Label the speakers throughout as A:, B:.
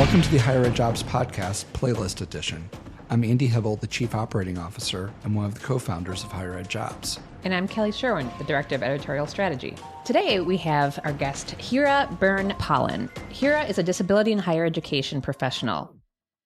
A: Welcome to the HigherEdJobs Podcast Playlist Edition. I'm Andy Hibble, the Chief Operating Officer and one of the co-founders of HigherEdJobs.
B: And I'm Kelly Sherwin, the Director of Editorial Strategy. Today we have our guest, Hira Byrne-Pollen. Hira is a disability and higher education professional.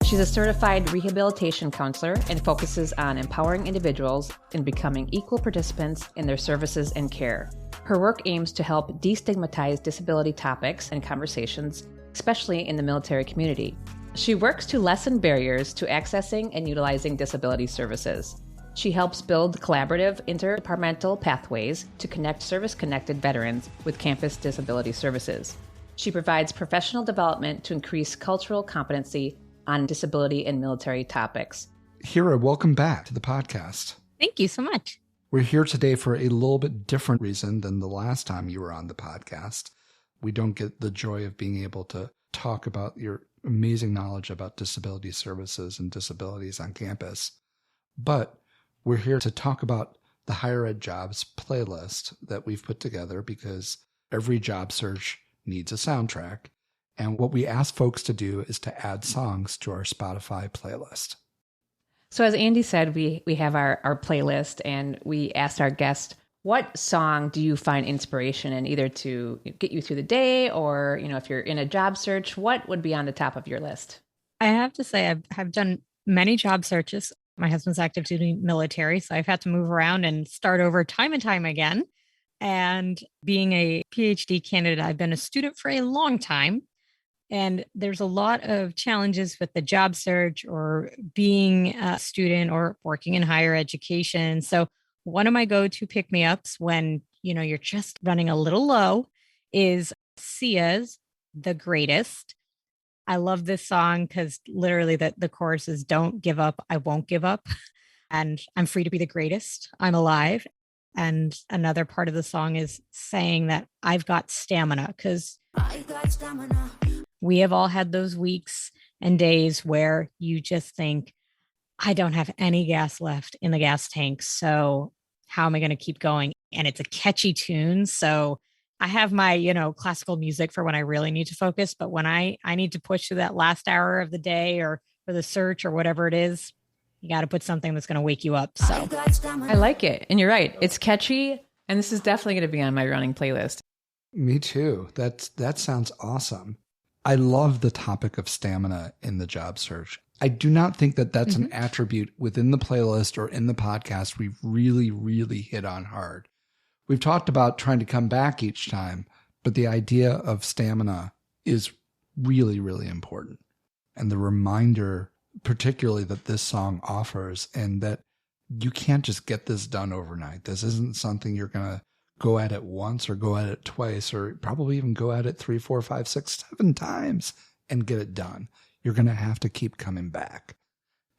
B: She's a certified rehabilitation counselor and focuses on empowering individuals in becoming equal participants in their services and care. Her work aims to help destigmatize disability topics and conversations, especially in the military community. She works to lessen barriers to accessing and utilizing disability services. She helps build collaborative interdepartmental pathways to connect service-connected veterans with campus disability services. She provides professional development to increase cultural competency on disability and military topics.
A: Hira, welcome back to the podcast.
C: Thank you so much.
A: We're here today for a little bit different reason than the last time you were on the podcast. We don't get the joy of being able to talk about your amazing knowledge about disability services and disabilities on campus. But we're here to talk about the HigherEdJobs playlist that we've put together because every job search needs a soundtrack. And what we ask folks to do is to add songs to our Spotify playlist.
B: So as Andy said, we have our playlist, and we asked our guest, what song do you find inspiration in, either to get you through the day or, if you're in a job search, what would be on the top of your list?
C: I have to say, I've done many job searches. My husband's active duty military, so I've had to move around and start over time and time again. And being a PhD candidate, I've been a student for a long time. And there's a lot of challenges with the job search or being a student or working in higher education. So one of my go-to pick-me-ups when, you're just running a little low is Sia's The Greatest. I love this song because literally the chorus is, don't give up, I won't give up. And I'm free to be the greatest. I'm alive. And another part of the song is saying that I've got stamina, because we have all had those weeks and days where you just think, I don't have any gas left in the gas tank. So how am I going to keep going? And it's a catchy tune. So I have my, classical music for when I really need to focus. But when I need to push through that last hour of the day or for the search or whatever it is, you got to put something that's going to wake you up. So
B: I like it. And you're right. It's catchy. And this is definitely going to be on my running playlist.
A: Me too. That sounds awesome. I love the topic of stamina in the job search. I do not think that that's an attribute within the playlist or in the podcast we've really, really hit on hard. We've talked about trying to come back each time, but the idea of stamina is really, really important. And the reminder, particularly that this song offers, and that you can't just get this done overnight. This isn't something you're going to go at it once or go at it twice or probably even go at it 3, 4, 5, 6, 7 times and get it done. You're going to have to keep coming back.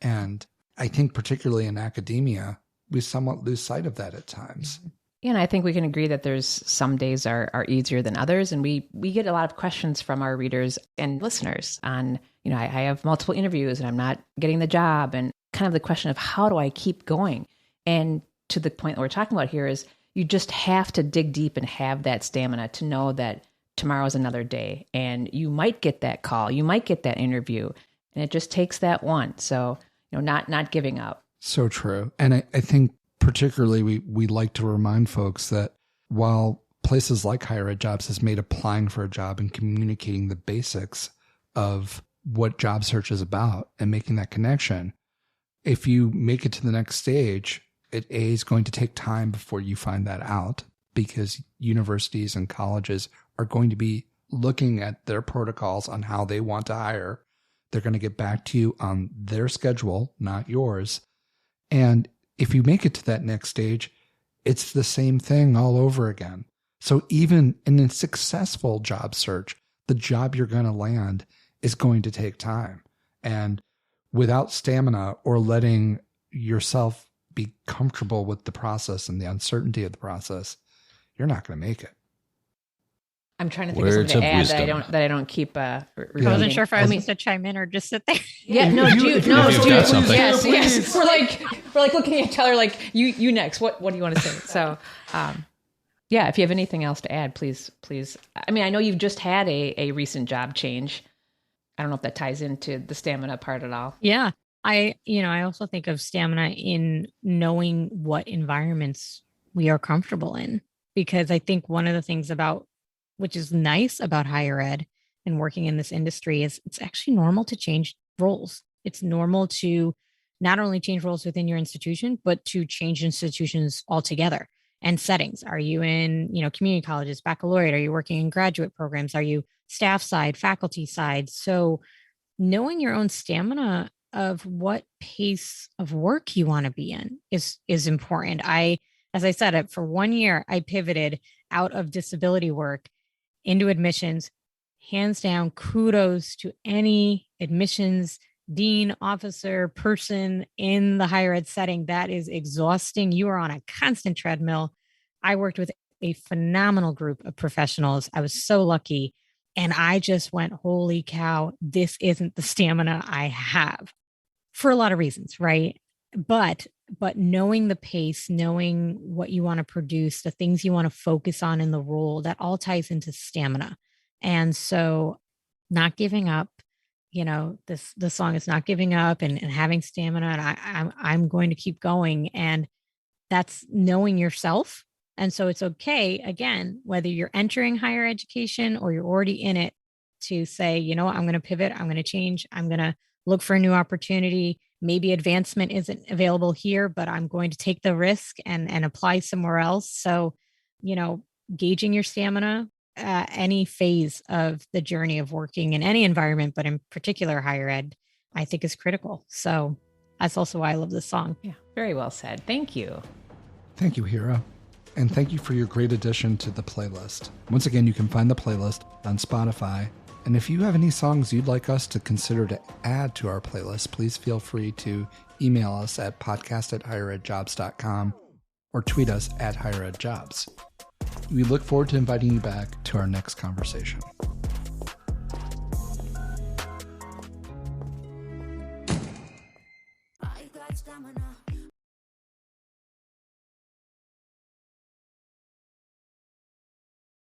A: And I think particularly in academia, we somewhat lose sight of that at times.
B: Yeah, and I think we can agree that there's some days are easier than others. And we get a lot of questions from our readers and listeners on, I have multiple interviews and I'm not getting the job, and kind of the question of how do I keep going? And to the point that we're talking about here is you just have to dig deep and have that stamina to know that tomorrow's another day and you might get that call, you might get that interview, and it just takes that one. So, not giving up.
A: So true. And I think particularly we like to remind folks that while places like HigherEdJobs has made applying for a job and communicating the basics of what job search is about and making that connection, if you make it to the next stage, it is going to take time before you find that out, because universities and colleges are going to be looking at their protocols on how they want to hire. They're going to get back to you on their schedule, not yours. And if you make it to that next stage, it's the same thing all over again. So even in a successful job search, the job you're going to land is going to take time. And without stamina or letting yourself be comfortable with the process and the uncertainty of the process, you're not going to make it.
B: I'm trying to think of something to add that I don't keep.
C: I wasn't sure if I was supposed to chime in or just sit there.
B: Yeah, no,
D: if you've got something.
B: Yes. We're like looking at each other, like you next. What do you want to say? So, if you have anything else to add, please. I mean, I know you've just had a recent job change. I don't know if that ties into the stamina part at all.
C: Yeah. I also think of stamina in knowing what environments we are comfortable in, because I think one of the things which is nice about higher ed and working in this industry is it's actually normal to change roles. It's normal to not only change roles within your institution, but to change institutions altogether and settings. Are you in, community colleges, baccalaureate? Are you working in graduate programs? Are you staff side, faculty side? So knowing your own stamina of what pace of work you want to be in is important. As I said, for 1 year, I pivoted out of disability work into admissions. Hands down, kudos to any admissions dean, officer, person in the higher ed setting. That is exhausting. You are on a constant treadmill. I worked with a phenomenal group of professionals. I was so lucky. And I just went, holy cow, this isn't the stamina I have, for a lot of reasons, right? But knowing the pace, knowing what you want to produce, the things you want to focus on in the role, that all ties into stamina. And so not giving up, the song is not giving up and having stamina. And I'm going to keep going. And that's knowing yourself. And so it's okay, again, whether you're entering higher education or you're already in it, to say, I'm going to pivot, I'm going to change, I'm going to look for a new opportunity. Maybe advancement isn't available here, but I'm going to take the risk and apply somewhere else. So, gauging your stamina, any phase of the journey of working in any environment, but in particular higher ed, I think is critical. So that's also why I love this song.
B: Yeah, very well said. Thank you.
A: Thank you, Hira. And thank you for your great addition to the playlist. Once again, you can find the playlist on Spotify. And if you have any songs you'd like us to consider to add to our playlist, please feel free to email us at podcast@higheredjobs.com or tweet us at HigherEdJobs. We look forward to inviting you back to our next conversation.
D: I got stamina.